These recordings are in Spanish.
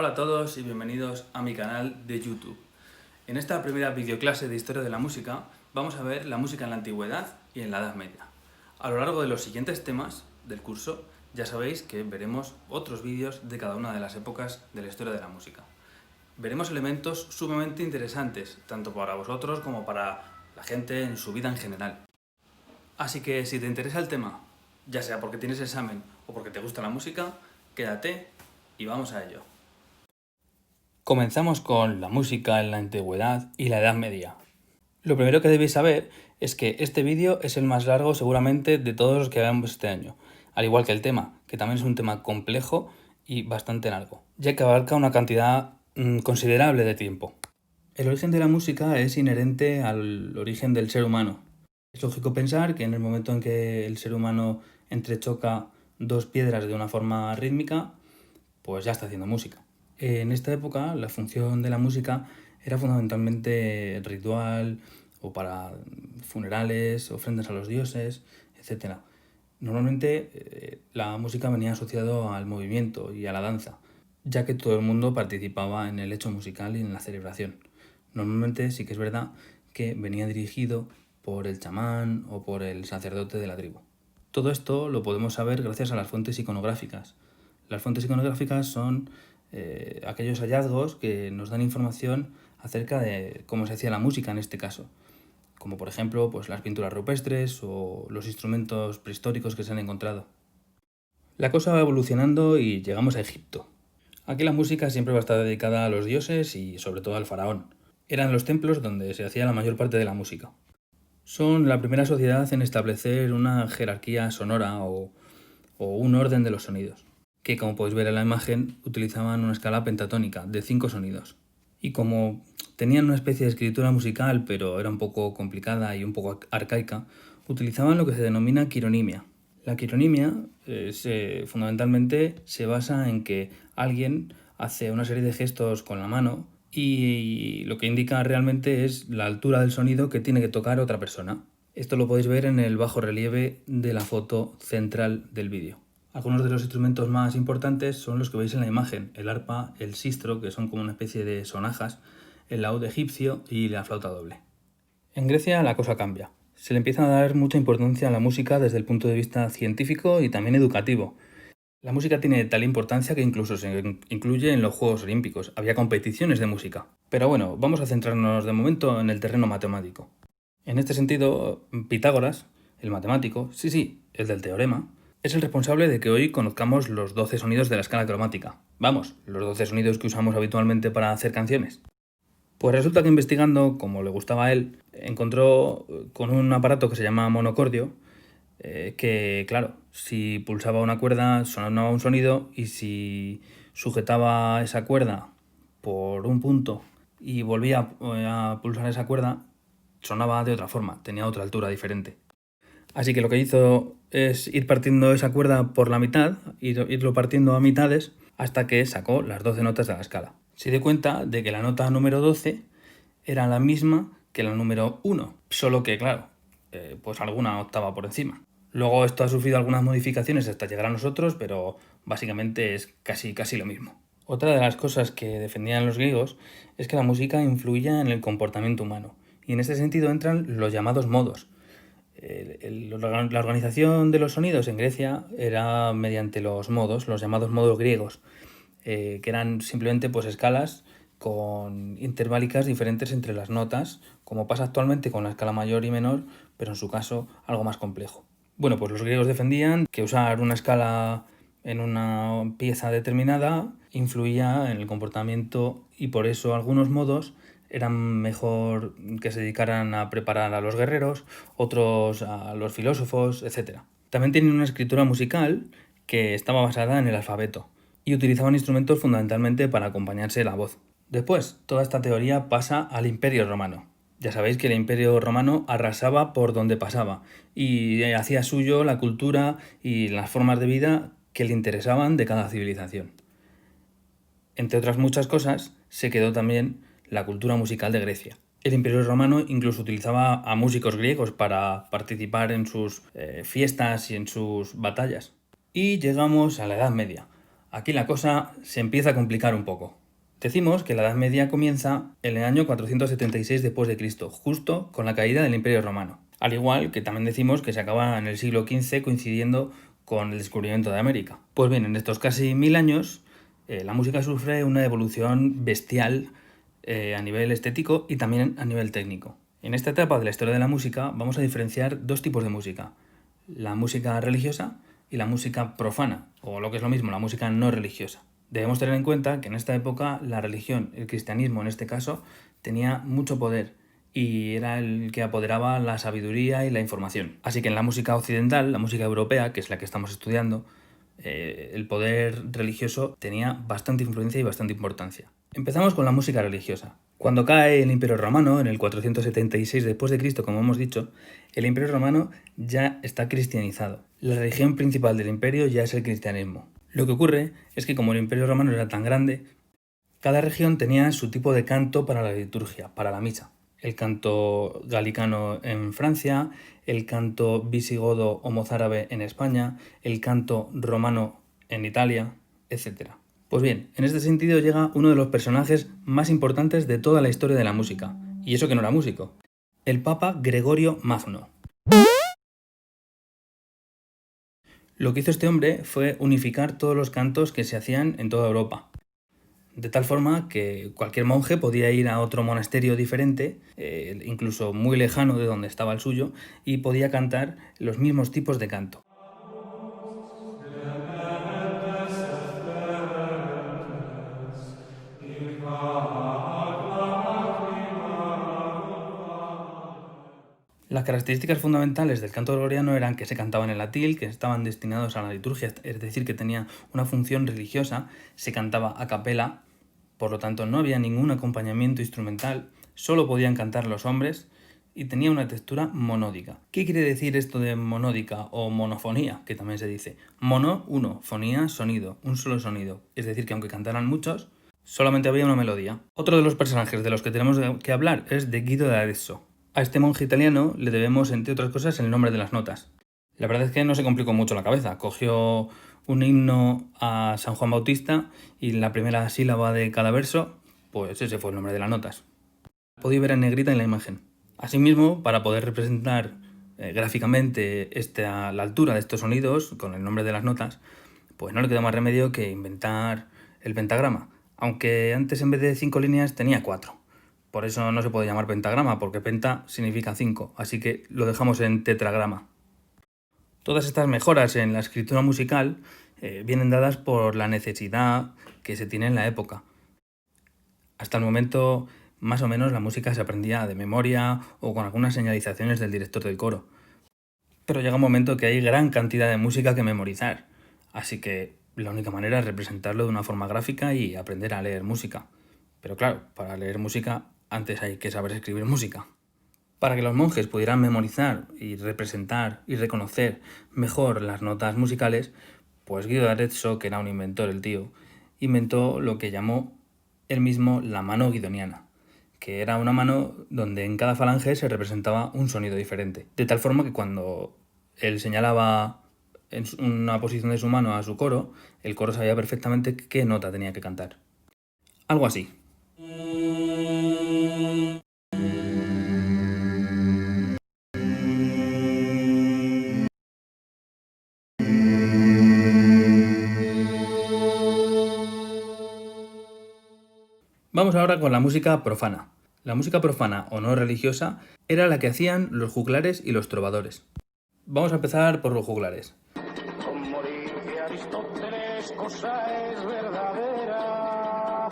Hola a todos y bienvenidos a mi canal de YouTube. En esta primera videoclase de Historia de la Música vamos a ver la música en la Antigüedad y en la Edad Media. A lo largo de los siguientes temas del curso ya sabéis que veremos otros vídeos de cada una de las épocas de la historia de la música. Veremos elementos sumamente interesantes, tanto para vosotros como para la gente en su vida en general. Así que si te interesa el tema, ya sea porque tienes examen o porque te gusta la música, quédate y vamos a ello. Comenzamos con la música en la Antigüedad y la Edad Media. Lo primero que debéis saber es que este vídeo es el más largo seguramente de todos los que veamos este año, al igual que el tema, que también es un tema complejo y bastante largo, ya que abarca una cantidad considerable de tiempo. El origen de la música es inherente al origen del ser humano. Es lógico pensar que en el momento en que el ser humano entrechoca dos piedras de una forma rítmica, pues ya está haciendo música. En esta época la función de la música era fundamentalmente ritual o para funerales, ofrendas a los dioses, etc. Normalmente la música venía asociada al movimiento y a la danza, ya que todo el mundo participaba en el hecho musical y en la celebración. Normalmente sí que es verdad que venía dirigido por el chamán o por el sacerdote de la tribu. Todo esto lo podemos saber gracias a las fuentes iconográficas. Las fuentes iconográficas son aquellos hallazgos que nos dan información acerca de cómo se hacía la música en este caso, como por ejemplo pues, las pinturas rupestres o los instrumentos prehistóricos que se han encontrado. La cosa va evolucionando y llegamos a Egipto. Aquí la música siempre va a estar dedicada a los dioses y sobre todo al faraón. Eran los templos donde se hacía la mayor parte de la música. Son la primera sociedad en establecer una jerarquía sonora o un orden de los sonidos, que como podéis ver en la imagen utilizaban una escala pentatónica de 5 sonidos. Y como tenían una especie de escritura musical pero era un poco complicada y un poco arcaica, utilizaban lo que se denomina quironimia. La quironimia fundamentalmente se basa en que alguien hace una serie de gestos con la mano y lo que indica realmente es la altura del sonido que tiene que tocar otra persona. Esto lo podéis ver en el bajo relieve de la foto central del vídeo. Algunos de los instrumentos más importantes son los que veis en la imagen, el arpa, el sistro, que son como una especie de sonajas, el laúd egipcio y la flauta doble. En Grecia la cosa cambia. Se le empieza a dar mucha importancia a la música desde el punto de vista científico y también educativo. La música tiene tal importancia que incluso se incluye en los Juegos Olímpicos. Había competiciones de música. Pero bueno, vamos a centrarnos de momento en el terreno matemático. En este sentido, Pitágoras, el matemático, sí, el del teorema, es el responsable de que hoy conozcamos los 12 sonidos de la escala cromática. Vamos, los 12 sonidos que usamos habitualmente para hacer canciones. Pues resulta que investigando, como le gustaba a él, encontró con un aparato que se llama monocordio, que claro, si pulsaba una cuerda sonaba un sonido y si sujetaba esa cuerda por un punto y volvía a pulsar esa cuerda, sonaba de otra forma, tenía otra altura diferente. Así que lo que hizo es ir partiendo esa cuerda por la mitad, irlo partiendo a mitades, hasta que sacó las 12 notas de la escala. Se dio cuenta de que la nota número 12 era la misma que la número 1, solo que, claro, pues alguna octava por encima. Luego esto ha sufrido algunas modificaciones hasta llegar a nosotros, pero básicamente es casi lo mismo. Otra de las cosas que defendían los griegos es que la música influía en el comportamiento humano, y en este sentido entran los llamados modos. La organización de los sonidos en Grecia era mediante los modos, los llamados modos griegos, que eran simplemente pues escalas con interválicas diferentes entre las notas, como pasa actualmente con la escala mayor y menor, pero en su caso algo más complejo. Bueno, pues los griegos defendían que usar una escala en una pieza determinada influía en el comportamiento y por eso algunos modos eran mejor que se dedicaran a preparar a los guerreros, otros a los filósofos, etc. También tenían una escritura musical que estaba basada en el alfabeto y utilizaban instrumentos fundamentalmente para acompañarse la voz. Después, toda esta teoría pasa al Imperio Romano. Ya sabéis que el Imperio Romano arrasaba por donde pasaba y hacía suyo la cultura y las formas de vida que le interesaban de cada civilización. Entre otras muchas cosas, se quedó también la cultura musical de Grecia. El Imperio Romano incluso utilizaba a músicos griegos para participar en sus fiestas y en sus batallas. Y llegamos a la Edad Media. Aquí la cosa se empieza a complicar un poco. Decimos que la Edad Media comienza en el año 476 después de Cristo, justo con la caída del Imperio Romano. Al igual que también decimos que se acaba en el siglo XV coincidiendo con el descubrimiento de América. Pues bien, en estos casi 1000 años la música sufre una evolución bestial a nivel estético y también a nivel técnico. En esta etapa de la historia de la música vamos a diferenciar dos tipos de música: la música religiosa y la música profana, o lo que es lo mismo, la música no religiosa. Debemos tener en cuenta que en esta época la religión, el cristianismo en este caso, tenía mucho poder y era el que apoderaba la sabiduría y la información. Así que en la música occidental, la música europea, que es la que estamos estudiando, el poder religioso tenía bastante influencia y bastante importancia. Empezamos con la música religiosa. Cuando cae el Imperio Romano, en el 476 después de Cristo, como hemos dicho, el Imperio Romano ya está cristianizado. La religión principal del imperio ya es el cristianismo. Lo que ocurre es que como el Imperio Romano era tan grande, cada región tenía su tipo de canto para la liturgia, para la misa. El canto galicano en Francia, el canto visigodo o mozárabe en España, el canto romano en Italia, etc. Pues bien, en este sentido llega uno de los personajes más importantes de toda la historia de la música, y eso que no era músico, el Papa Gregorio Magno. Lo que hizo este hombre fue unificar todos los cantos que se hacían en toda Europa, de tal forma que cualquier monje podía ir a otro monasterio diferente, incluso muy lejano de donde estaba el suyo, y podía cantar los mismos tipos de canto. Las características fundamentales del canto gregoriano eran que se cantaban en latín, que estaban destinados a la liturgia, es decir, que tenía una función religiosa, se cantaba a capela, por lo tanto no había ningún acompañamiento instrumental, solo podían cantar los hombres y tenía una textura monódica. ¿Qué quiere decir esto de monódica o monofonía, que también se dice? Mono, uno, fonía, sonido, un solo sonido, es decir, que aunque cantaran muchos, solamente había una melodía. Otro de los personajes de los que tenemos que hablar es de Guido de Arezzo. A este monje italiano le debemos, entre otras cosas, el nombre de las notas. La verdad es que no se complicó mucho la cabeza. Cogió un himno a San Juan Bautista y la primera sílaba de cada verso, pues ese fue el nombre de las notas. Podéis ver en negrita en la imagen. Asimismo, para poder representar gráficamente la altura de estos sonidos con el nombre de las notas, pues no le quedó más remedio que inventar el pentagrama. Aunque antes en vez de 5 líneas tenía 4. Por eso no se puede llamar pentagrama, porque penta significa 5, así que lo dejamos en tetragrama. Todas estas mejoras en la escritura musical vienen dadas por la necesidad que se tiene en la época. Hasta el momento, más o menos, la música se aprendía de memoria o con algunas señalizaciones del director del coro. Pero llega un momento que hay gran cantidad de música que memorizar, así que la única manera es representarlo de una forma gráfica y aprender a leer música. Pero claro, para leer música antes hay que saber escribir música. Para que los monjes pudieran memorizar y representar y reconocer mejor las notas musicales, pues Guido de Arezzo, que era un inventor el tío, inventó lo que llamó él mismo la mano guidoniana, que era una mano donde en cada falange se representaba un sonido diferente. De tal forma que cuando él señalaba en una posición de su mano a su coro, el coro sabía perfectamente qué nota tenía que cantar. Algo así. Vamos ahora con la música profana. La música profana o no religiosa era la que hacían los juglares y los trovadores. Vamos a empezar por los juglares. Como dice Aristóteles, cosa es verdadera.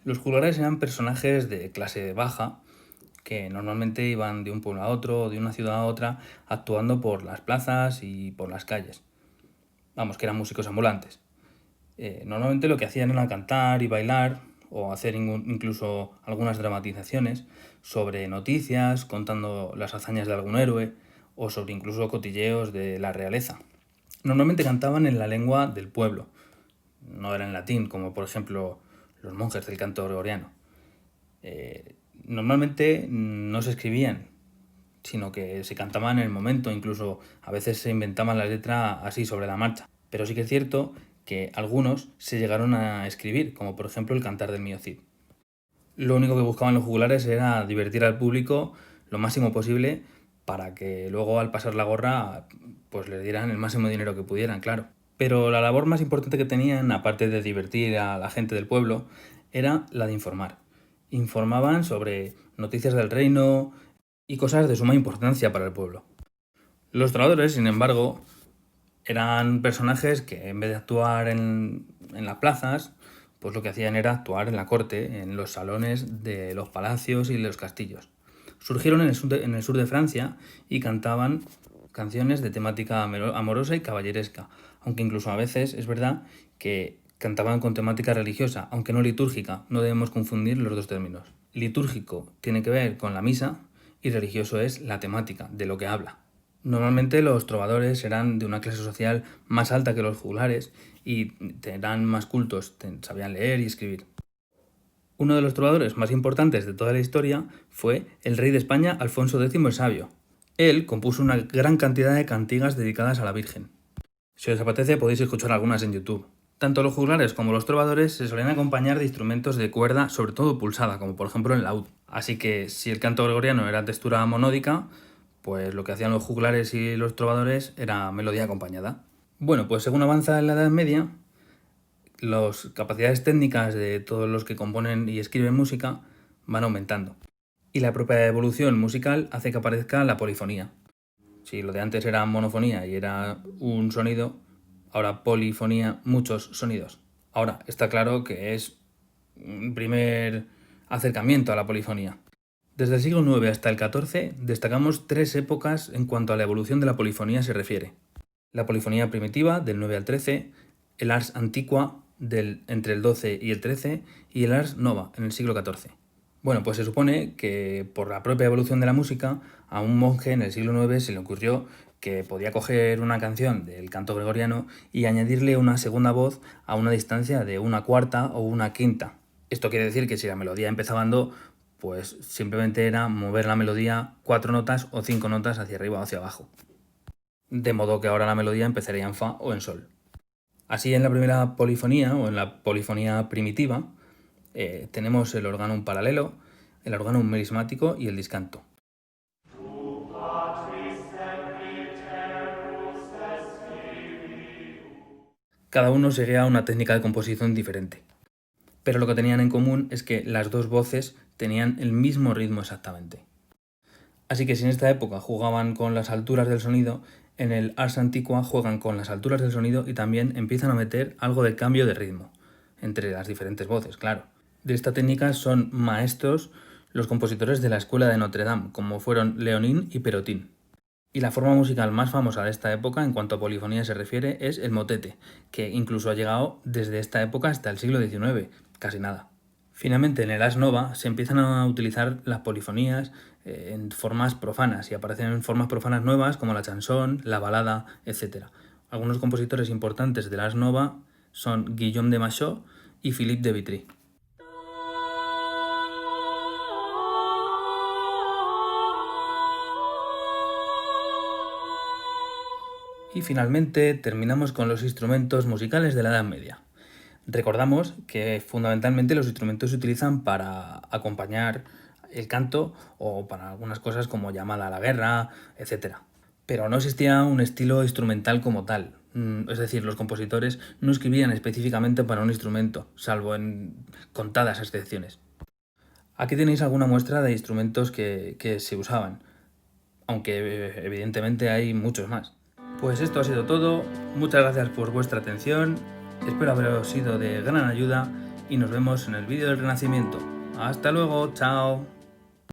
Los juglares eran personajes de clase baja que normalmente iban de un pueblo a otro, de una ciudad a otra, actuando por las plazas y por las calles. Vamos, que eran músicos ambulantes. Normalmente lo que hacían era cantar y bailar o hacer incluso algunas dramatizaciones sobre noticias, contando las hazañas de algún héroe o sobre incluso cotilleos de la realeza. Normalmente cantaban en la lengua del pueblo, no era en latín, como por ejemplo los monjes del canto gregoriano. Normalmente no se escribían, sino que se cantaban en el momento, incluso a veces se inventaban la letra así sobre la marcha. Pero sí que es cierto que algunos se llegaron a escribir, como por ejemplo el Cantar del Mío Cid. Lo único que buscaban los juglares era divertir al público lo máximo posible para que luego al pasar la gorra pues les dieran el máximo dinero que pudieran, claro. Pero la labor más importante que tenían, aparte de divertir a la gente del pueblo, era la de informar. Informaban sobre noticias del reino y cosas de suma importancia para el pueblo. Los trovadores, sin embargo, eran personajes que en vez de actuar en las plazas, pues lo que hacían era actuar en la corte, en los salones de los palacios y de los castillos. Surgieron en el sur de Francia y cantaban canciones de temática amorosa y caballeresca, aunque incluso a veces es verdad que cantaban con temática religiosa, aunque no litúrgica. No debemos confundir los dos términos. Litúrgico tiene que ver con la misa y religioso es la temática, de lo que habla. Normalmente los trovadores eran de una clase social más alta que los juglares y eran más cultos, sabían leer y escribir. Uno de los trovadores más importantes de toda la historia fue el rey de España, Alfonso X el Sabio. Él compuso una gran cantidad de cantigas dedicadas a la Virgen. Si os apetece podéis escuchar algunas en YouTube. Tanto los juglares como los trovadores se solían acompañar de instrumentos de cuerda, sobre todo pulsada, como por ejemplo el laúd. Así que si el canto gregoriano era textura monódica, pues lo que hacían los juglares y los trovadores era melodía acompañada. Bueno, pues según avanza en la Edad Media, las capacidades técnicas de todos los que componen y escriben música van aumentando. Y la propia evolución musical hace que aparezca la polifonía. Si lo de antes era monofonía y era un sonido, ahora polifonía, muchos sonidos. Ahora, está claro que es un primer acercamiento a la polifonía. Desde el siglo IX hasta el XIV destacamos 3 épocas en cuanto a la evolución de la polifonía se refiere. La polifonía primitiva, del 9 al 13, el ars antiqua, entre el 12 y el 13, y el ars nova, en el siglo XIV. Bueno, pues se supone que por la propia evolución de la música, a un monje en el siglo IX se le ocurrió que podía coger una canción del canto gregoriano y añadirle una segunda voz a una distancia de una cuarta o una quinta. Esto quiere decir que si la melodía empezaba en do, pues simplemente era mover la melodía 4 notas o 5 notas hacia arriba o hacia abajo. De modo que ahora la melodía empezaría en fa o en sol. Así en la primera polifonía o en la polifonía primitiva tenemos el órgano paralelo, el órgano melismático y el discanto. Cada uno seguía una técnica de composición diferente. Pero lo que tenían en común es que las dos voces tenían el mismo ritmo exactamente. Así que si en esta época jugaban con las alturas del sonido, en el ars antiqua juegan con las alturas del sonido y también empiezan a meter algo de cambio de ritmo, entre las diferentes voces, claro. De esta técnica son maestros los compositores de la escuela de Notre Dame, como fueron Léonin y Perotin. Y la forma musical más famosa de esta época, en cuanto a polifonía se refiere, es el motete, que incluso ha llegado desde esta época hasta el siglo XIX, casi nada. Finalmente, en el ars nova se empiezan a utilizar las polifonías en formas profanas y aparecen formas profanas nuevas como la chanson, la balada, etc. Algunos compositores importantes del ars nova son Guillaume de Machaut y Philippe de Vitry. Y finalmente terminamos con los instrumentos musicales de la Edad Media. Recordamos que fundamentalmente los instrumentos se utilizan para acompañar el canto o para algunas cosas como llamada a la guerra, etc. Pero no existía un estilo instrumental como tal. Es decir, los compositores no escribían específicamente para un instrumento, salvo en contadas excepciones. Aquí tenéis alguna muestra de instrumentos que se usaban, aunque evidentemente hay muchos más. Pues esto ha sido todo, muchas gracias por vuestra atención, espero haberos sido de gran ayuda y nos vemos en el vídeo del Renacimiento. ¡Hasta luego! ¡Chao!